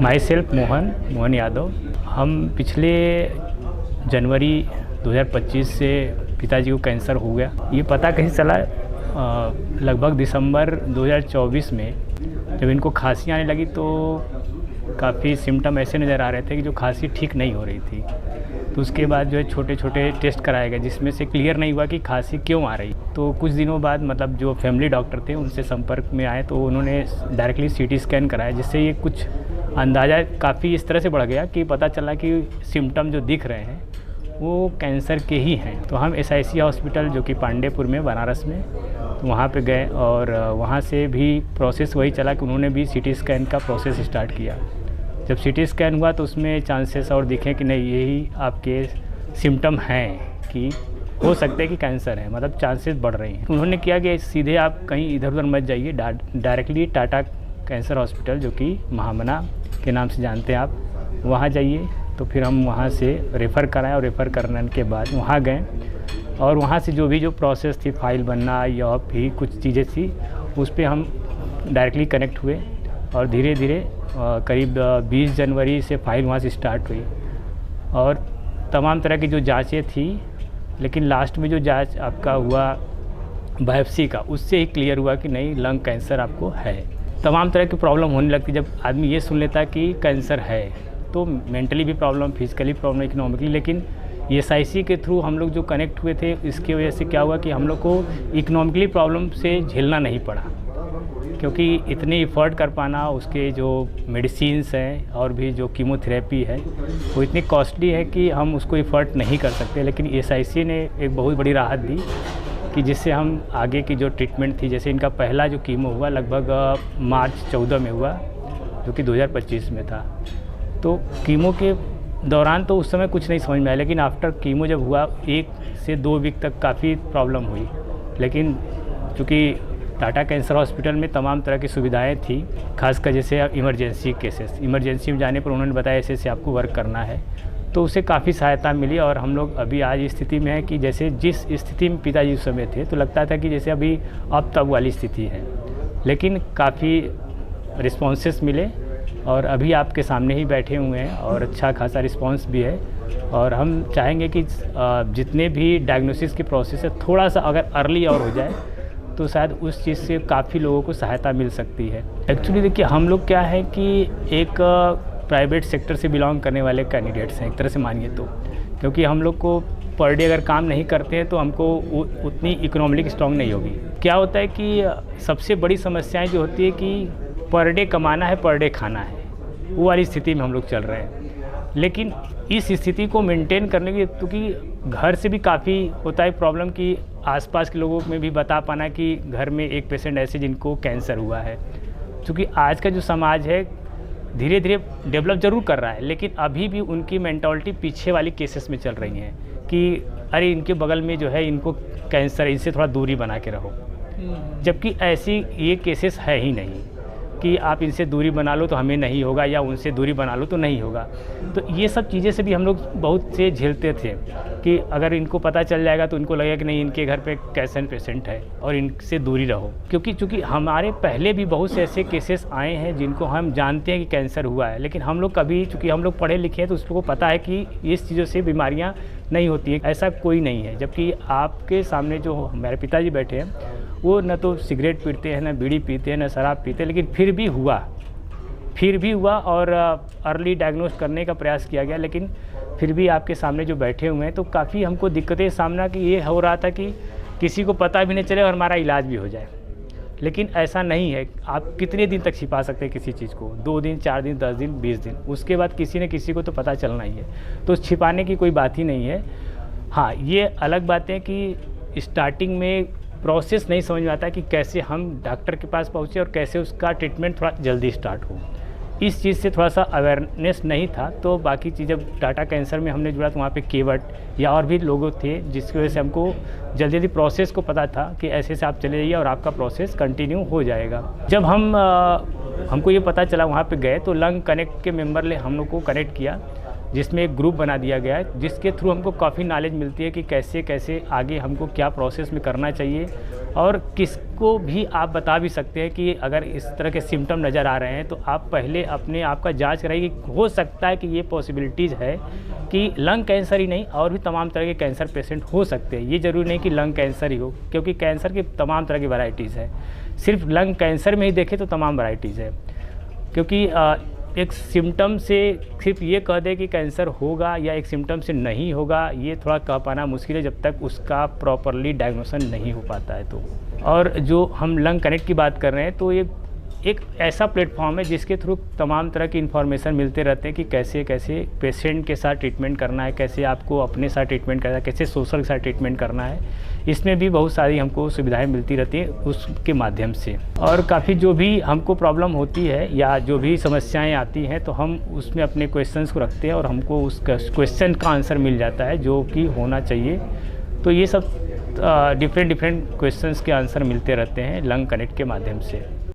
My self Mohan Yadav. हम पिछले जनवरी 2025 से पिताजी को कैंसर हो गया। ये पता कहीं चला लगभग दिसंबर 2024 में, जब इनको खांसी आने लगी तो काफ़ी सिम्टम ऐसे नज़र आ रहे थे कि जो खांसी ठीक नहीं हो रही थी। तो उसके बाद जो है छोटे छोटे टेस्ट कराए गए, जिसमें से क्लियर नहीं हुआ कि खांसी क्यों आ रही। तो कुछ दिनों बाद मतलब जो फैमिली डॉक्टर थे उनसे संपर्क में आए, तो उन्होंने डायरेक्टली सीटी स्कैन कराया, जिससे ये कुछ अंदाज़ा काफ़ी इस तरह से बढ़ गया कि पता चला कि सिम्टम जो दिख रहे हैं वो कैंसर के ही हैं। तो हम SIC हॉस्पिटल जो कि पांडेपुर में बनारस में, तो वहाँ पे गए और वहाँ से भी प्रोसेस वही चला कि उन्होंने भी CT स्कैन का प्रोसेस स्टार्ट किया। जब CT स्कैन हुआ तो उसमें चांसेस और दिखे कि नहीं यही आपके सिम्टम हैं कि हो सकते हैं कि कैंसर है, मतलब चांसेस बढ़ रही हैं। उन्होंने किया कि सीधे आप कहीं इधर उधर मत जाइए, डायरेक्टली टाटा कैंसर हॉस्पिटल जो कि महामना के नाम से जानते हैं आप, वहाँ जाइए। तो फिर हम वहाँ से रेफ़र कराएं और रेफ़र करने के बाद वहाँ गए और वहाँ से जो भी जो प्रोसेस थी, फाइल बनना या भी कुछ चीज़ें थी, उस पर हम डायरेक्टली कनेक्ट हुए और धीरे धीरे करीब 20 जनवरी से फाइल वहाँ से स्टार्ट हुई और तमाम तरह की जो जांचें थी। लेकिन लास्ट में जो जांच आपका हुआ बायोप्सी का, उससे ही क्लियर हुआ कि नहीं लंग कैंसर आपको है। तमाम तरह की प्रॉब्लम होने लगती जब आदमी ये सुन लेता कि कैंसर है, तो मेंटली भी प्रॉब्लम, फिजिकली प्रॉब्लम, इकोनॉमिकली। लेकिन SIC के थ्रू हम लोग जो कनेक्ट हुए थे, इसकी वजह से क्या हुआ कि हम लोग को इकोनॉमिकली प्रॉब्लम से झेलना नहीं पड़ा, क्योंकि इतने इफ़र्ट कर पाना, उसके जो मेडिसिन्स हैं और भी जो कीमोथेरेपी है वो इतनी कॉस्टली है कि हम उसको इफ़र्ट नहीं कर सकते। लेकिन SIC ने एक बहुत बड़ी राहत दी कि जिससे हम आगे की जो ट्रीटमेंट थी, जैसे इनका पहला जो कीमो हुआ लगभग मार्च 14 में हुआ, जो कि 2025 में था। तो कीमो के दौरान तो उस समय कुछ नहीं समझ में आया, लेकिन आफ्टर कीमो जब हुआ 1 से 2 वीक तक काफ़ी प्रॉब्लम हुई। लेकिन चूँकि टाटा कैंसर हॉस्पिटल में तमाम तरह की सुविधाएं थी, खासकर जैसे इमरजेंसी केसेस, इमरजेंसी में जाने पर उन्होंने बताया ऐसे आपको वर्क करना है, तो उससे काफ़ी सहायता मिली। और हम लोग अभी आज इस स्थिति में है कि जैसे जिस स्थिति में पिताजी उस समय थे, तो लगता था कि जैसे अभी अब तक वाली स्थिति है। लेकिन काफ़ी रिस्पॉन्सेस मिले और अभी आपके सामने ही बैठे हुए हैं और अच्छा खासा रिस्पांस भी है। और हम चाहेंगे कि जितने भी डायग्नोसिस की प्रोसेस है, थोड़ा सा अगर अर्ली और हो जाए तो शायद उस चीज़ से काफ़ी लोगों को सहायता मिल सकती है। एक्चुअली देखिए, हम लोग क्या है कि एक प्राइवेट सेक्टर से बिलोंग करने वाले कैंडिडेट्स हैं एक तरह से मानिए तो, क्योंकि हम लोग को पर डे अगर काम नहीं करते हैं तो हमको उतनी इकोनॉमिक स्ट्रॉन्ग नहीं होगी। क्या होता है कि सबसे बड़ी समस्याएं जो होती है कि पर डे कमाना है, पर डे खाना है, वो वाली स्थिति में हम लोग चल रहे हैं। लेकिन इस स्थिति को मेंटेन करने की, क्योंकि घर से भी काफ़ी होता है प्रॉब्लम कि आसपास के लोगों में भी बता पाना कि घर में एक पेशेंट ऐसे जिनको कैंसर हुआ है। क्योंकि आज का जो समाज है धीरे धीरे डेवलप जरूर कर रहा है, लेकिन अभी भी उनकी मेंटालिटी पीछे वाली केसेस में चल रही हैं कि अरे इनके बगल में जो है इनको कैंसर है, इनसे थोड़ा दूरी बना के रहो। जबकि ऐसी ये केसेस है ही नहीं कि आप इनसे दूरी बना लो तो हमें नहीं होगा, या उनसे दूरी बना लो तो नहीं होगा। तो ये सब चीज़ें से भी हम लोग बहुत से झेलते थे कि अगर इनको पता चल जाएगा तो इनको लगेगा कि नहीं इनके घर पे कैंसर पेशेंट है और इनसे दूरी रहो। क्योंकि चूँकि हमारे पहले भी बहुत से ऐसे केसेस आए हैं जिनको हम जानते हैं कि कैंसर हुआ है, लेकिन हम लोग कभी, चूँकि हम लोग पढ़े लिखे हैं तो उसको पता है कि इस चीज़ों से बीमारियाँ नहीं होती हैं, ऐसा कोई नहीं है। जबकि आपके सामने जो हमारे पिताजी बैठे हैं वो न तो सिगरेट पीते हैं, न बीड़ी पीते हैं, न शराब पीते हैं, लेकिन फिर भी हुआ और अर्ली डायग्नोस करने का प्रयास किया गया। लेकिन फिर भी आपके सामने जो बैठे हुए हैं तो काफ़ी हमको दिक्कतें सामना कि ये हो रहा था कि किसी को पता भी नहीं चले और हमारा इलाज भी हो जाए। लेकिन ऐसा नहीं है। आप कितने दिन तक छिपा सकते हैं किसी चीज़ को? 2 दिन, 4 दिन, 10 दिन, 20 दिन, उसके बाद किसी न किसी को तो पता चलना ही है। तो छिपाने की कोई बात ही नहीं है। हाँ, ये अलग बात है कि स्टार्टिंग में प्रोसेस नहीं समझ में आता कि कैसे हम डॉक्टर के पास पहुँचे और कैसे उसका ट्रीटमेंट थोड़ा जल्दी स्टार्ट हो। इस चीज़ से थोड़ा सा अवेयरनेस नहीं था। तो बाकी चीज़ जब टाटा कैंसर में हमने जुड़ा तो वहाँ पे केवट या और भी लोग थे जिसकी वजह से हमको जल्दी जल्दी प्रोसेस को पता था कि ऐसे से आप चले जाइए और आपका प्रोसेस कंटिन्यू हो जाएगा। जब हमको ये पता चला, वहाँ पे गए तो लंग कनेक्ट के मेंबर ने हम लोग को कनेक्ट किया जिसमें एक ग्रुप बना दिया गया है, जिसके थ्रू हमको काफ़ी नॉलेज मिलती है कि कैसे कैसे आगे हमको क्या प्रोसेस में करना चाहिए। और किसको भी आप बता भी सकते हैं कि अगर इस तरह के सिम्टम नज़र आ रहे हैं तो आप पहले अपने आप का जांच कराइए। हो सकता है कि ये पॉसिबिलिटीज़ है कि लंग कैंसर ही नहीं और भी तमाम तरह के कैंसर पेशेंट हो सकते हैं। ये ज़रूरी नहीं कि लंग कैंसर ही हो, क्योंकि कैंसर की तमाम तरह की वैरायटीज़ है। सिर्फ लंग कैंसर में ही देखें तो तमाम वैरायटीज़ है, क्योंकि एक सिम्टम से सिर्फ ये कह दे कि कैंसर होगा या एक सिम्टम से नहीं होगा, ये थोड़ा कह पाना मुश्किल है जब तक उसका प्रॉपरली डायग्नोसन नहीं हो पाता है तो। और जो हम लंग कनेक्ट की बात कर रहे हैं तो ये एक ऐसा प्लेटफॉर्म है जिसके थ्रू तमाम तरह की इन्फॉर्मेशन मिलते रहते हैं कि कैसे कैसे पेशेंट के साथ ट्रीटमेंट करना है, कैसे आपको अपने साथ ट्रीटमेंट करना है, कैसे सोशल के साथ ट्रीटमेंट करना है। इसमें भी बहुत सारी हमको सुविधाएं मिलती रहती हैं उसके माध्यम से। और काफ़ी जो भी हमको प्रॉब्लम होती है या जो भी समस्याएं आती हैं तो हम उसमें अपने क्वेश्चंस को रखते हैं और हमको उस क्वेश्चन का आंसर मिल जाता है जो कि होना चाहिए। तो ये सब डिफरेंट क्वेश्चंस के आंसर मिलते रहते हैं लंग कनेक्ट के माध्यम से।